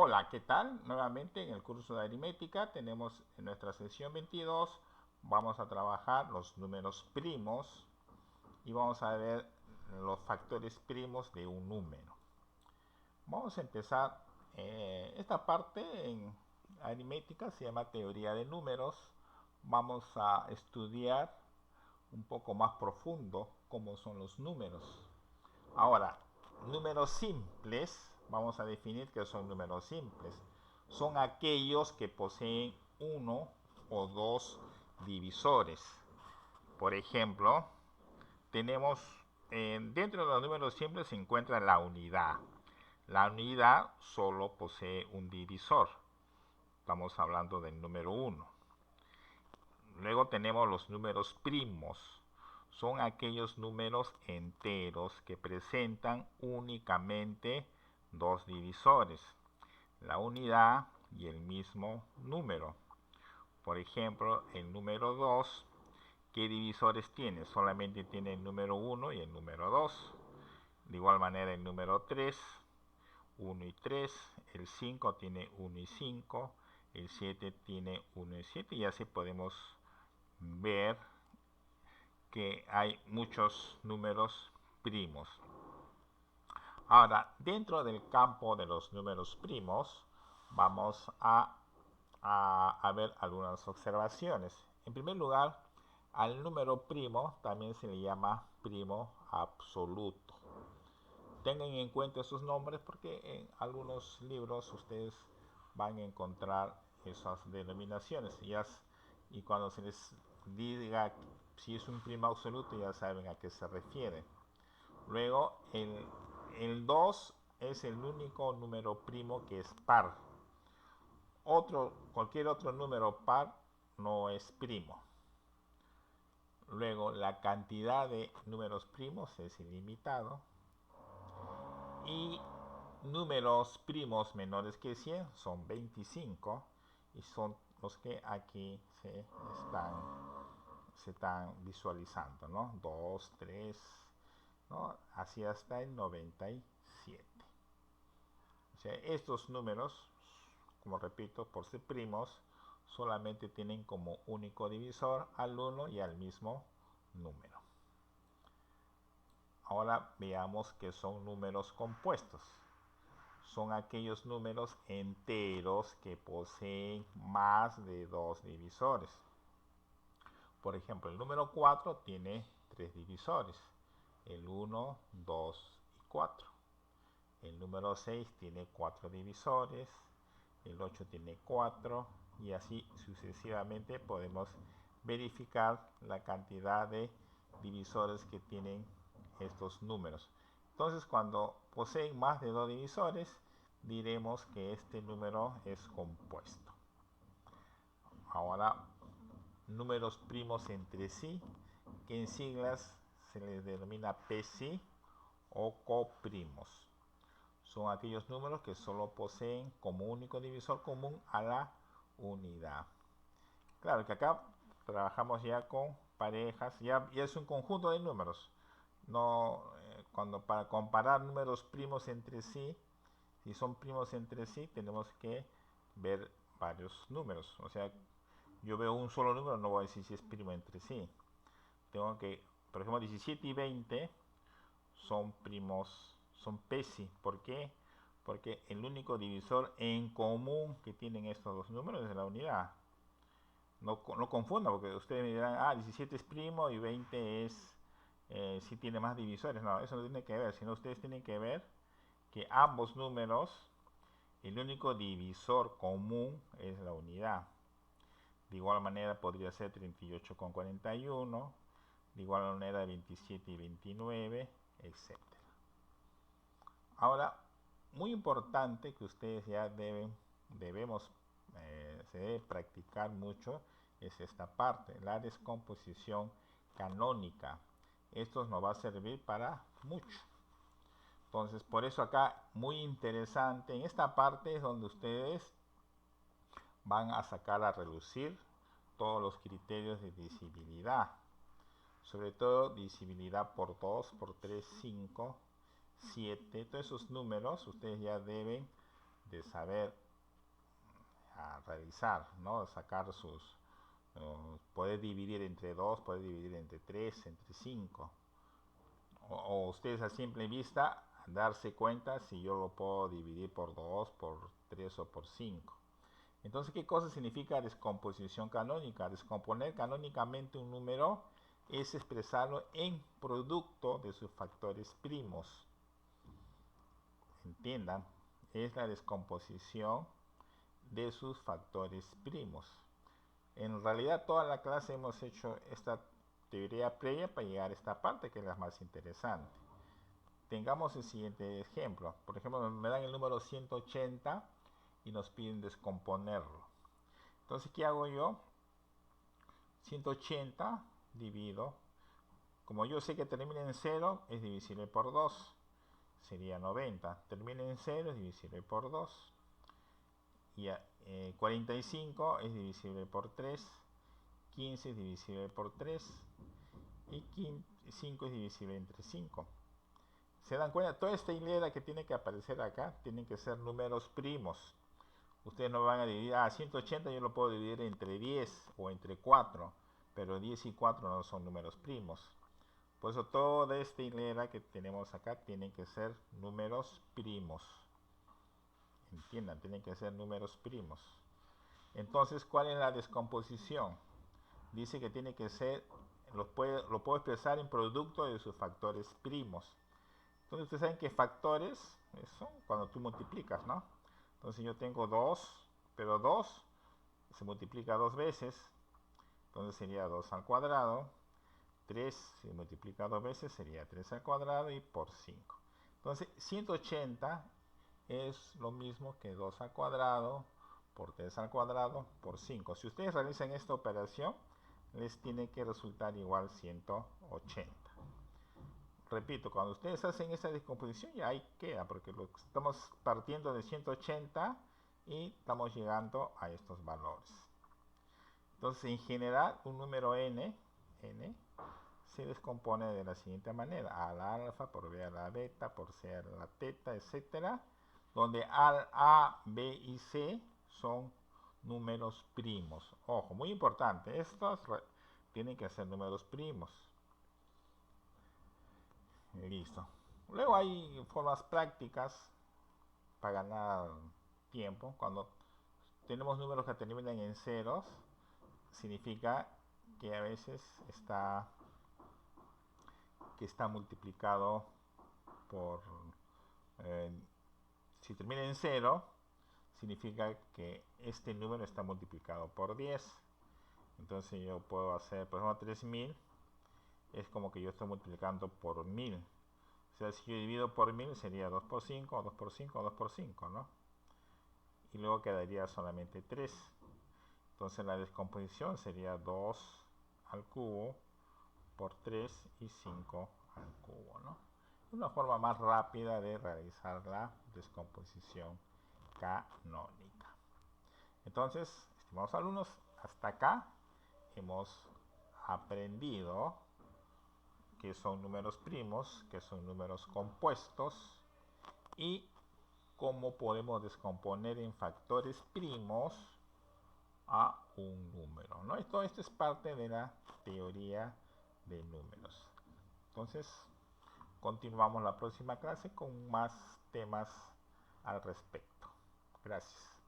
Hola, ¿qué tal? Nuevamente en el curso de aritmética tenemos en nuestra sesión 22, vamos a trabajar los números primos y vamos a ver los factores primos de un número. Vamos a empezar esta parte en aritmética, se llama teoría de números. Vamos a estudiar un poco más profundo cómo son los números. Ahora, números simples, vamos a definir qué son números simples. Son aquellos que poseen uno o dos divisores. Por ejemplo, tenemos dentro de los números simples se encuentra la unidad. La unidad solo posee un divisor. Estamos hablando del número uno. Luego tenemos los números primos. Son aquellos números enteros que presentan únicamente dos divisores, la unidad y el mismo número. Por ejemplo, el número 2, ¿qué divisores tiene? Solamente tiene el número 1 y el número 2. De igual manera el número 3, 1 y 3, el 5 tiene 1 y 5, el 7 tiene 1 y 7 y así podemos ver que hay muchos números primos. Ahora, dentro del campo de los números primos, vamos a ver algunas observaciones. En primer lugar, al número primo también se le llama primo absoluto. Tengan en cuenta esos nombres porque en algunos libros ustedes van a encontrar esas denominaciones. Y cuando se les diga si es un primo absoluto ya saben a qué se refiere. Luego, el 2 es el único número primo que es par. Cualquier otro número par no es primo. Luego, la cantidad de números primos es ilimitado. Y números primos menores que 100 son 25 y son los que aquí se están visualizando, ¿no? 2, 3, ¿no? Así hasta el 97. O sea, estos números, como repito, por ser primos, solamente tienen como único divisor al 1 y al mismo número. Ahora veamos qué son números compuestos. Son aquellos números enteros que poseen más de dos divisores. Por ejemplo, el número 4 tiene tres divisores, el 1, 2 y 4. El número 6 tiene cuatro divisores, el 8 tiene 4 y así sucesivamente podemos verificar la cantidad de divisores que tienen estos números. Entonces, cuando poseen más de dos divisores, diremos que este número es compuesto. Ahora, números primos entre sí, que en siglas se les denomina PSI o coprimos. Son aquellos números que solo poseen como único divisor común a la unidad. Claro que acá trabajamos ya con parejas, ya es un conjunto de números. No, para comparar números primos entre sí, si son primos entre sí, tenemos que ver varios números. O sea, yo veo un solo número, no voy a decir si es primo entre sí. Tengo que, por ejemplo, 17 y 20 son primos, son PESI. ¿Por qué? Porque el único divisor en común que tienen estos dos números es la unidad. No confunda, porque ustedes me dirán, 17 es primo y 20 es, si tiene más divisores. No, eso no tiene que ver, sino ustedes tienen que ver que ambos números, el único divisor común es la unidad. De igual manera podría ser 38 con 41, de igual manera 27 y 29, etc. Ahora, muy importante que ustedes ya se debe practicar mucho es esta parte, la descomposición canónica. Esto nos va a servir para mucho. Entonces, por eso acá, muy interesante, en esta parte es donde ustedes van a sacar a relucir todos los criterios de divisibilidad. Sobre todo divisibilidad por 2, por 3, 5, 7. Todos esos números ustedes ya deben de saber realizar, ¿no? Sacar poder dividir entre 2, poder dividir entre 3, entre 5. O ustedes a simple vista darse cuenta si yo lo puedo dividir por 2, por 3 o por 5. Entonces, ¿qué cosa significa descomposición canónica? Descomponer canónicamente un número es expresarlo en producto de sus factores primos. Entiendan, es la descomposición de sus factores primos. En realidad toda la clase hemos hecho esta teoría previa para llegar a esta parte que es la más interesante. Tengamos el siguiente ejemplo. Por ejemplo, me dan el número 180 y nos piden descomponerlo. Entonces, ¿qué hago yo? 180 divido. Como yo sé que termina en 0, es divisible por 2. Sería 90. Termina en 0, es divisible por 2. Y 45 es divisible por 3. 15 es divisible por 3. Y 5 es divisible entre 5. ¿Se dan cuenta? Toda esta hilera que tiene que aparecer acá tienen que ser números primos. Ustedes no van a dividir, 180 yo lo puedo dividir entre 10 o entre 4, pero 10 y 4 no son números primos. Por eso toda esta hilera que tenemos acá tienen que ser números primos. Entiendan, tienen que ser números primos. Entonces, ¿cuál es la descomposición? Dice que tiene que ser, lo puedo expresar en producto de sus factores primos. Entonces, ustedes saben que factores son cuando tú multiplicas, ¿no? Entonces yo tengo 2, pero 2 se multiplica 2 veces, entonces sería 2 al cuadrado. 3 se multiplica 2 veces, sería 3 al cuadrado y por 5. Entonces 180 es lo mismo que 2 al cuadrado por 3 al cuadrado por 5. Si ustedes realizan esta operación, les tiene que resultar igual 180. Repito, cuando ustedes hacen esta descomposición ya ahí queda, porque estamos partiendo de 180 y estamos llegando a estos valores. Entonces, en general, un número n se descompone de la siguiente manera: a a la alfa por b a la beta por c a la teta, etcétera, donde a, b y c son números primos. Ojo, muy importante, estos tienen que ser números primos. Listo. Luego hay formas prácticas para ganar tiempo. Cuando tenemos números que terminan en ceros, significa que a veces está multiplicado por si termina en 0, significa que este número está multiplicado por 10. Entonces yo puedo hacer, por ejemplo, 3000 es como que yo estoy multiplicando por 1000. O sea, si yo divido por 1000 sería 2 por 5, 2 por 5, 2 por 5, ¿no? Y luego quedaría solamente 3. Entonces la descomposición sería 2 al cubo por 3 y 5 al cubo, ¿no? Una forma más rápida de realizar la descomposición canónica. Entonces, estimados alumnos, hasta acá hemos aprendido que son números primos, que son números compuestos y cómo podemos descomponer en factores primos a un número, ¿no? Esto es parte de la teoría de números. Entonces, continuamos la próxima clase con más temas al respecto. Gracias.